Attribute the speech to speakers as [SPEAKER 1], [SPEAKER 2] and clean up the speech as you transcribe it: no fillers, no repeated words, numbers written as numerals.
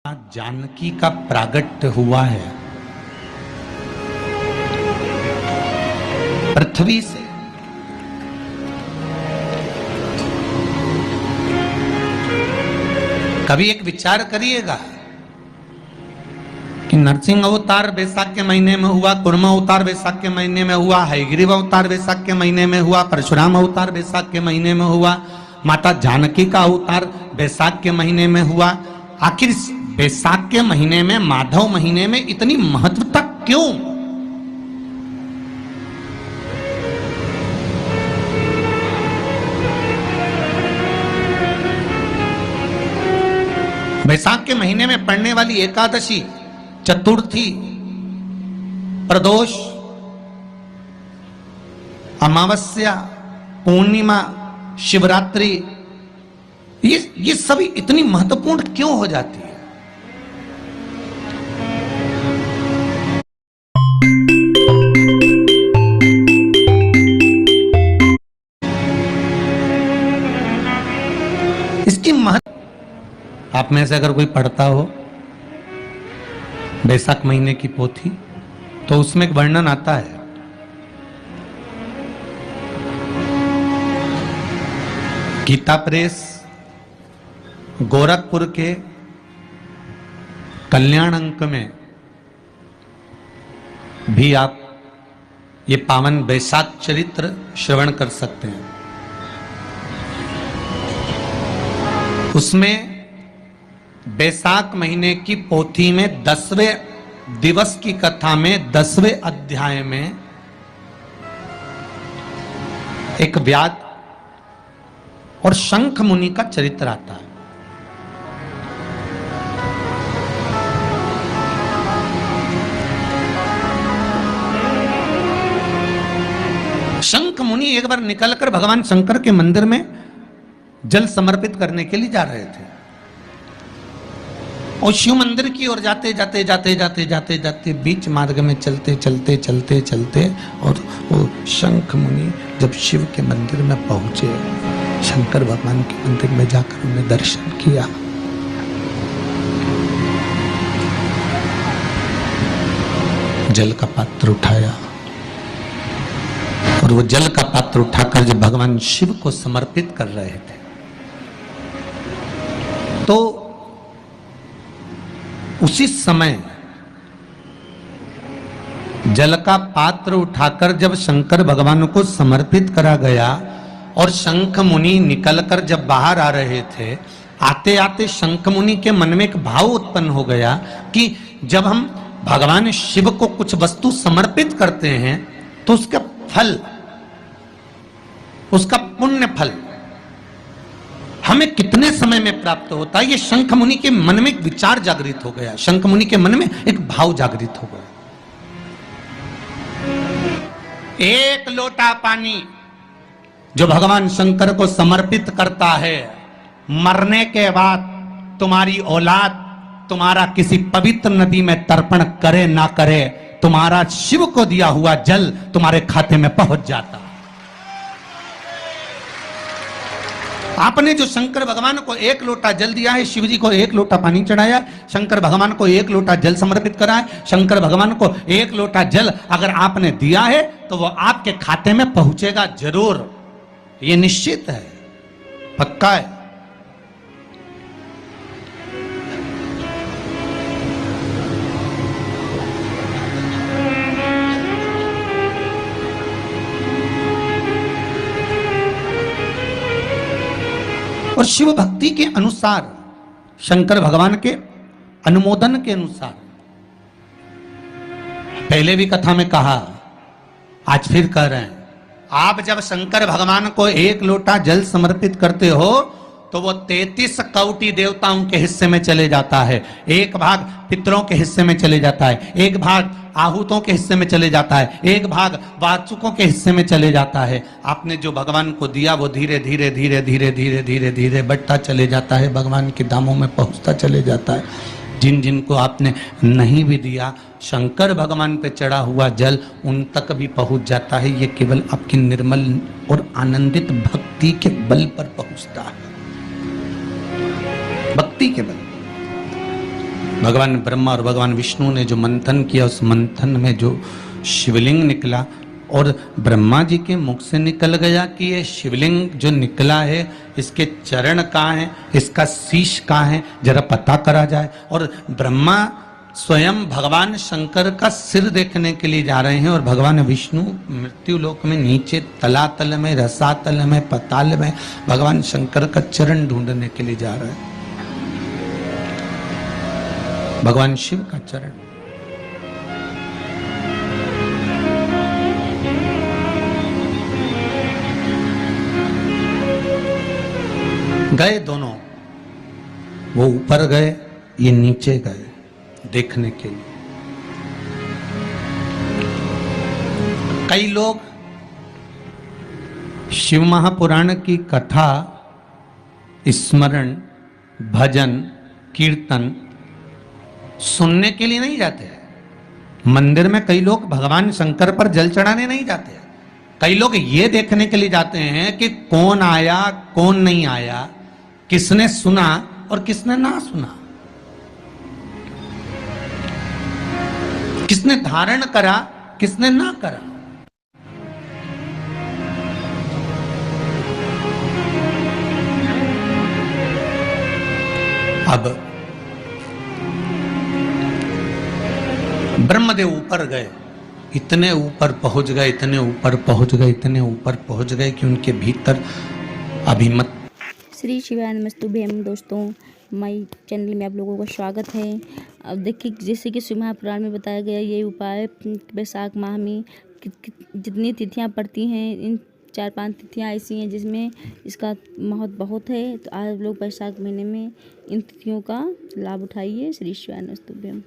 [SPEAKER 1] जानकी का प्रागट्य हुआ है पृथ्वी से। कभी एक विचार करिएगा कि नरसिंह अवतार वैशाख के महीने में हुआ, कुर्म अवतार वैशाख के महीने में हुआ, हयग्रीव अवतार वैशाख के महीने में हुआ, परशुराम अवतार वैशाख के महीने में हुआ, माता जानकी का अवतार वैशाख के महीने में हुआ। आखिर वैशाख के महीने में, माधव महीने में इतनी महत्वता क्यों? वैशाख के महीने में पड़ने वाली एकादशी, चतुर्थी, प्रदोष, अमावस्या, पूर्णिमा, शिवरात्रि, ये सभी इतनी महत्वपूर्ण क्यों हो जाती है? इसकी महत्व आप में से अगर कोई पढ़ता हो वैशाख महीने की पोथी, तो उसमें एक वर्णन आता है गीता प्रेस गोरखपुर के कल्याण अंक में भी आप ये पावन वैशाख चरित्र श्रवण कर सकते हैं। उसमें वैशाख महीने की पोथी में 10वें दिवस की कथा में 10वें अध्याय में एक व्याध और शंख मुनि का चरित्र आता है। शंख मुनि एक बार निकलकर भगवान शंकर के मंदिर में जल समर्पित करने के लिए जा रहे थे और शिव मंदिर की ओर जाते बीच मार्ग में चलते और वो शंख मुनि जब शिव के मंदिर में पहुंचे, शंकर भगवान के मंदिर में जाकर उन्हें दर्शन किया, जल का पात्र उठाया और वो जल का पात्र उठाकर जब भगवान शिव को समर्पित कर रहे थे, तो उसी समय जल का पात्र उठाकर जब शंकर भगवान को समर्पित करा गया और शंख मुनि निकलकर जब बाहर आ रहे थे, आते आते शंख मुनि के मन में एक भाव उत्पन्न हो गया कि जब हम भगवान शिव को कुछ वस्तु समर्पित करते हैं तो उसका फल, उसका पुण्य फल हमें कितने समय में प्राप्त होता है। ये शंख मुनि के मन में एक विचार जागृत हो गया, शंख मुनि के मन में एक भाव जागृत हो गया। एक लोटा पानी जो भगवान शंकर को समर्पित करता है, मरने के बाद तुम्हारी औलाद तुम्हारा किसी पवित्र नदी में तर्पण करे ना करे, तुम्हारा शिव को दिया हुआ जल तुम्हारे खाते में पहुंच जाता। आपने जो शंकर भगवान को एक लोटा जल दिया है, शिव जी को एक लोटा पानी चढ़ाया, शंकर भगवान को एक लोटा जल समर्पित करा है, शंकर भगवान को एक लोटा जल अगर आपने दिया है तो वो आपके खाते में पहुंचेगा जरूर, ये निश्चित है, पक्का है। और शिव भक्ति के अनुसार, शंकर भगवान के अनुमोदन के अनुसार, पहले भी कथा में कहा, आज फिर कह रहे हैं, आप जब शंकर भगवान को एक लोटा जल समर्पित करते हो तो वो 33 कौटि देवताओं के हिस्से में चले जाता है, एक भाग पितरों के हिस्से में चले जाता है, एक भाग आहूतों के हिस्से में चले जाता है, एक भाग वाचुकों के हिस्से में चले जाता है। आपने जो भगवान को दिया वो धीरे धीरे धीरे धीरे धीरे धीरे धीरे बढ़ता चले जाता है, भगवान के धामों में पहुंचता चले जाता है। जिन जिन को आपने नहीं भी दिया, शंकर भगवान पे चढ़ा हुआ जल उन तक भी पहुंच जाता है। ये केवल आपकी निर्मल और आनंदित भक्ति के बल पर पहुंचता है, भक्ति के बल। भगवान ब्रह्मा और भगवान विष्णु ने जो मंथन किया, उस मंथन में जो शिवलिंग निकला और ब्रह्मा जी के मुख से निकल गया कि ये शिवलिंग जो निकला है इसके चरण कहाँ हैं, इसका शीश कहाँ है, जरा पता करा जाए। और ब्रह्मा स्वयं भगवान शंकर का सिर देखने के लिए जा रहे हैं और भगवान विष्णु मृत्यु लोक में नीचे तलातल में, रसातल में, पताल में भगवान शंकर का चरण ढूंढने के लिए जा रहे हैं। भगवान शिव का चरण। गए दोनों, वो ऊपर गए, ये नीचे गए देखने के लिए। कई लोग शिव महापुराण की कथा, स्मरण, भजन, कीर्तन सुनने के लिए नहीं जाते हैं। मंदिर में कई लोग भगवान शंकर पर जल चढ़ाने नहीं जाते हैं। कई लोग ये देखने के लिए जाते हैं कि कौन आया, कौन नहीं आया, किसने सुना और किसने ना सुना, किसने धारण करा, किसने ना करा। अब ब्रह्मदेव ऊपर गए, इतने ऊपर पहुंच गए, इतने ऊपर पहुंच गए, इतने ऊपर पहुंच गए कि उनके भीतर अभिमत।
[SPEAKER 2] श्री शिवाय नमस्तुभ्यम। दोस्तों, माई चैनल में आप लोगों का स्वागत है। अब देखिए, जैसे कि शिव महापुराण में बताया गया, ये उपाय वैशाख माह में जितनी तिथियां पड़ती हैं, इन 4-5 तिथियां ऐसी हैं जिसमें इसका महत्व बहुत है। तो आप लोग वैशाख महीने में इन तिथियों का लाभ उठाइए। श्री शिवाय नमस्तुभ्यम।